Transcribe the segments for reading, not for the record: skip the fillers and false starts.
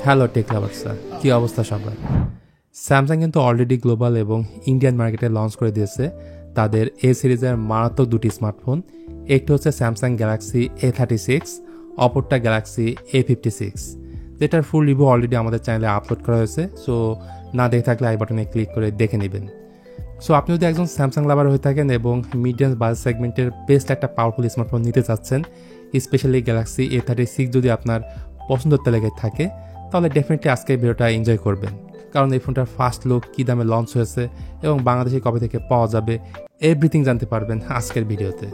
Hello take লাভার্সরা, কি অবস্থা সবার? স্যামসাং কিন্তু অলরেডি গ্লোবাল এবং ইন্ডিয়ান মার্কেটে লঞ্চ করে দিয়েছে তাদের এ সিরিজের মারাত্মক দুটি স্মার্টফোন। একটি হচ্ছে Samsung Galaxy A36, অপরটা Galaxy A56, যেটার ফুল রিভিউ অলরেডি আমাদের চ্যানেলে আপলোড করা হয়েছে। সো না দেখে থাকলে আই বাটনে ক্লিক করে দেখে নেবেন। সো আপনি যদি একজন স্যামসাং লাভার হয়ে থাকেন এবং মিড রেঞ্জ বাজেট সেগমেন্টের বেস্ট একটা পাওয়ারফুল স্মার্টফোন নিতে চাচ্ছেন, স্পেশালি গ্যালাক্সি A36 যদি আপনার পছন্দের তালিকায় থাকে, তাহলে ডেফিনেটলি আজকে ভিডিওটা এনজয় করবেন। কারণ এই ফোনটার ফার্স্ট লুক, কী দামে লঞ্চ হয়েছে এবং বাংলাদেশে কবে থেকে পাওয়া যাবে, এভরিথিং জানতে পারবেন আজকের ভিডিওতে।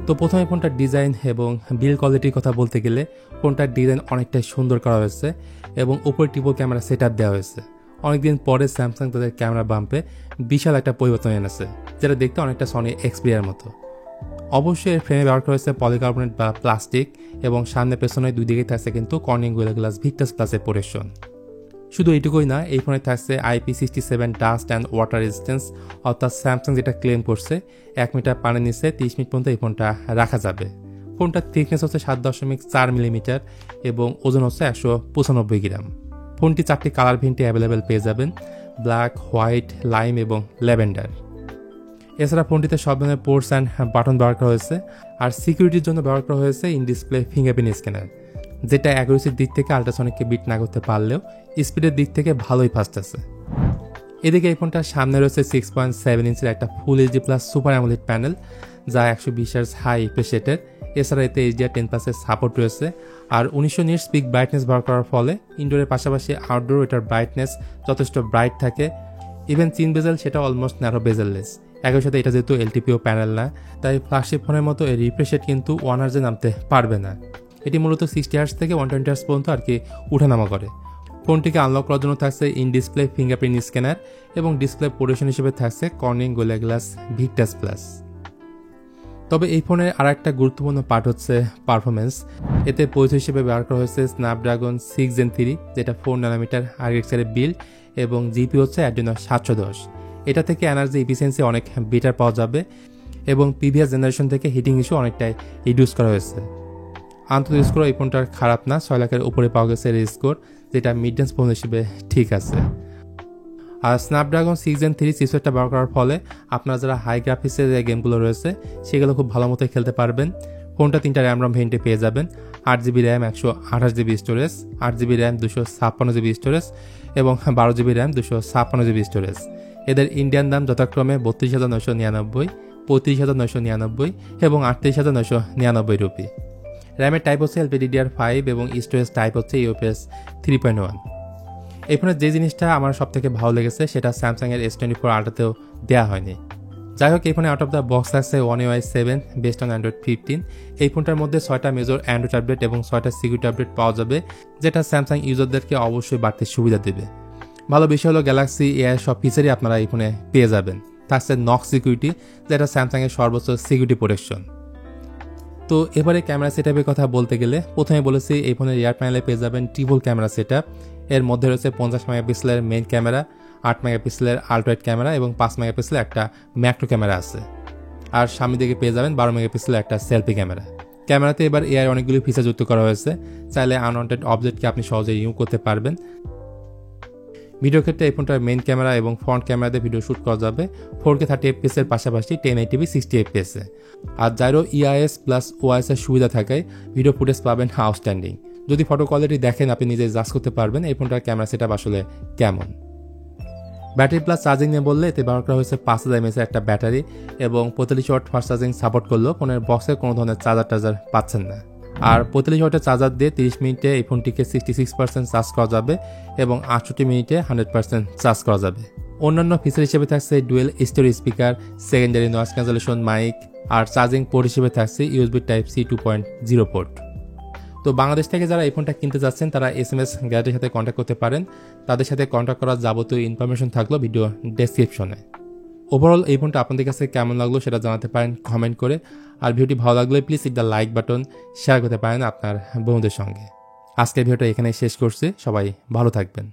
তো প্রথমে ফোনটার ডিজাইন এবং বিল্ড কোয়ালিটির কথা বলতে গেলে ফোনটার ডিজাইন অনেকটাই সুন্দর করা হয়েছে এবং উপরে ট্রিপল ক্যামেরা সেট আপ দেওয়া হয়েছে। অনেকদিন পরে স্যামসাং তাদের ক্যামেরা বাম্পে বিশাল একটা পরিবর্তন এনেছে, যেটা দেখতে অনেকটা সনি এক্সপিরিয়ার মতো। অবশ্যই এর ফ্রেমে ব্যবহার করা হয়েছে পলিকার্বনেট বা প্লাস্টিক এবং সামনে পেছনে দুই দিকেই থাকছে কিন্তু কর্নিং গোরিলা গ্লাস ভিক্টাস প্লাসের প্রোটেকশন। শুধু এইটুকুই না, এই ফোনে থাকছে IP67 dust and water resistance, অর্থাৎ স্যামসাং যেটা ক্লেম করছে 1 মিটার পানির নিচে 30 মিনিট পর্যন্ত এই ফোনটা রাখা যাবে। ফোনটার থিকনেস হচ্ছে 7.4 মিলিমিটার এবং ওজন হচ্ছে 195 গ্রাম। ফোনটি 4টি কালার ভেরিয়েন্টে অ্যাভেলেবেল পেয়ে যাবেন, ব্ল্যাক, হোয়াইট, লাইম এবং ল্যাভেন্ডার। এছাড়া ফোনটিতে সব ধরনের পোর্টস অ্যান্ড বাটন ব্যবহার করা হয়েছে। আর সিকিউরিটির জন্য ব্যবহার করা হয়েছে ইন ডিসপ্লে ফিঙ্গারপ্রিন্ট স্ক্যানার, যেটা অ্যাকুরেসির দিক থেকে আল্ট্রাসনিককে বিট না করতে পারলেও স্পিডের দিক থেকে ভালোই ফাস্ট আছে। এদিকে এই ফোনটার সামনে রয়েছে 6.7 ইঞ্চের একটা full HD plus super AMOLED panel, যা 120 হার্জ হাই রিফ্রেশ রেটের। এছাড়া এতে HDR10+ সাপোর্ট রয়েছে। আর 1900 নিটস পিক ব্রাইটনেস ব্যবহার করার ফলে ইনডোরের পাশাপাশি আউটডোর এটার ব্রাইটনেস যথেষ্ট ব্রাইট থাকে। ইভেন চিন বেজেল সেটা অলমোস্ট ন্যারো বেজেললেস। একই সাথে এটা যেহেতু LTPO প্যানেল না, তাই ফ্ল্যাগশিপ ফোনের মতো এই রিফ্রেশ রেট কিন্তু 1 হার্জে নামতে পারবে না। এটি মূলত 60 হার্জ থেকে 120 হার্জ পর্যন্ত আর কি উঠানামা করে। ফোনটিকে আনলক করার জন্য থাকছে ইন ডিসপ্লে ফিঙ্গারপ্রিন্ট স্ক্যানার এবং ডিসপ্লে প্রোটেকশন হিসেবে থাকছে Corning gorilla glass Victus plus. তবে এই ফোনের আর একটা গুরুত্বপূর্ণ পার্ট হচ্ছে পারফরমেন্স। এতে প্রসেসর হিসেবে ব্যবহার করা হয়েছে স্ন্যাপড্রাগন 6 Gen 3, যেটা 4 ন্যানোমিটার আর্কিটেকচারের বিল্ড, এবং জিপি হচ্ছে Adreno 710। এটা থেকে এনার্জি এফিসিয়েন্সি অনেক বেটার পাওয়া যাবে এবং প্রিভিয়াস জেনারেশন থেকে হিটিং ইস্যু অনেকটাই রিডিউস করা হয়েছে। আন্তর্জাতিক স্কোর এই ফোনটার খারাপ না, 6 লাখের উপরে পাওয়া গেছে এর স্কোর, যেটা মিড রেঞ্জ ফোন হিসেবে ঠিক আছে। আর স্ন্যাপড্রাগন 6 Gen 3 চিপসেটটা ব্যবহার করার ফলে আপনারা যারা হাই গ্রাফিক্সের যে গেমগুলো রয়েছে সেগুলো খুব ভালো মতো খেলতে পারবেন। ফোনটা 3টা র্যাম ভেরিয়েন্টে পেয়ে যাবেন, 8GB RAM 128GB storage, 8GB RAM 256GB storage এবং 12GB র্যাম 256GB স্টোরেজ। এদের ইন্ডিয়ান দাম যথাক্রমে 32,999, 35,999 এবং 38,999 রুপি। র্যামের টাইপ হচ্ছে LPDDR5 এবং স্টোরেজ টাইপ হচ্ছে UFS 3.1। এই ফোনের যে জিনিসটা আমার সব থেকে ভালো লেগেছে সেটা স্যামসাংয়ের S24 আল্ট্রাতেও দেওয়া হয়নি। যাই হোক, এই ফোনে আউট অফ দ্য বক্স থাকছে One UI 7 based on Android 15। এই ফোনটার মধ্যে 6টা মেজর অ্যান্ড্রয়েড আপডেট এবং 6টা সিকিউরিটি আপডেট পাওয়া যাবে, যেটা স্যামসাং ইউজারদেরকে অবশ্যই বাড়তি সুবিধা দেবে। ভালো বিষয় হলো গ্যালাক্সি AI সব ফিচারই আপনারা এই ফোনে পেয়ে যাবেন। থাকছে নক সিকিউরিটি, যেটা স্যামসাংয়ের সর্বোচ্চ সিকিউরিটি প্রোটেকশন। তো এবারে ক্যামেরা সেটআপের কথা বলতে গেলে প্রথমে বলেছি এই ফোনের রিয়ার প্যানেলে পেয়ে যাবেন ট্রিপল ক্যামেরা সেটআপ। এর মধ্যে রয়েছে 50 মেগাপিক্সেলের মেইন ক্যামেরা, 8 মেগাপিক্সেলের আল্ট্রাওয়াইড ক্যামেরা এবং 5 মেগাপিক্সেলের একটা ম্যাক্রো ক্যামেরা আছে। আর সামনের দিকে পেয়ে যাবেন 12 মেগাপিক্সেলের একটা সেলফি ক্যামেরা। ক্যামেরাতে এবার AI অনেকগুলি ফিচার যুক্ত করা হয়েছে, চাইলে আনওয়ান্টেড অবজেক্টকে আপনি সহজে রিমুভ করতে পারবেন। ভিডিও ক্ষেত্রে এই ফোনটার মেইন ক্যামেরা এবং ফ্রন্ট ক্যামেরাতে ভিডিও শ্যুট করা যাবে 4K 30fps এর পাশাপাশি 1080p 60fps এ। আর জাইরো EIS প্লাস OIS এর সুবিধা থাকায় ভিডিও ফুটেজ পাবেন আউটস্ট্যান্ডিং। যদি ফটো কোয়ালিটি দেখেন আপনি নিজে জাজ করতে পারবেন এই ফোনটার ক্যামেরা সেটআপ আসলে কেমন। ব্যাটারি প্লাস চার্জিং নিয়ে বললে এতে ব্যবহার করা হয়েছে 5000 mAh একটা ব্যাটারি এবং 45 ওয়াট ফাস্ট চার্জিং সাপোর্ট করলেও ফোনের বক্সে কোনো ধরনের চার্জার পাচ্ছেন না। আর 45 ওয়াটের চার্জার দিয়ে 30 মিনিটে এই ফোনটিকে 66% চার্জ করা যাবে এবং 68 মিনিটে 100% চার্জ করা যাবে। অন্যান্য ফিচার হিসেবে থাকছে dual stereo speaker, secondary noise cancellation mic, আর চার্জিং পোর্ট হিসেবে থাকছে USB Type-C 2.0 পোর্ট। তো বাংলাদেশ থেকে যারা এই ফোনটা কিনতে যাচ্ছেন তারা SMS গ্যালারির সাথে কন্ট্যাক্ট করতে পারেন। তাদের সাথে কন্ট্যাক্ট করার যাবতীয় ইনফরমেশন থাকলো ভিডিও ডেসক্রিপশনে। ওভারঅল এই ফোনটা আপনাদের কাছে কেমন লাগলো সেটা জানাতে পারেন কমেন্ট করে। আর ভিডিওটি ভালো লাগলে প্লিজ একটা লাইক বাটন শেয়ার করতে পারেন আপনার বন্ধুদের সঙ্গে। আজকের ভিডিওটা এখানে শেষ করছি, সবাই ভালো থাকবেন।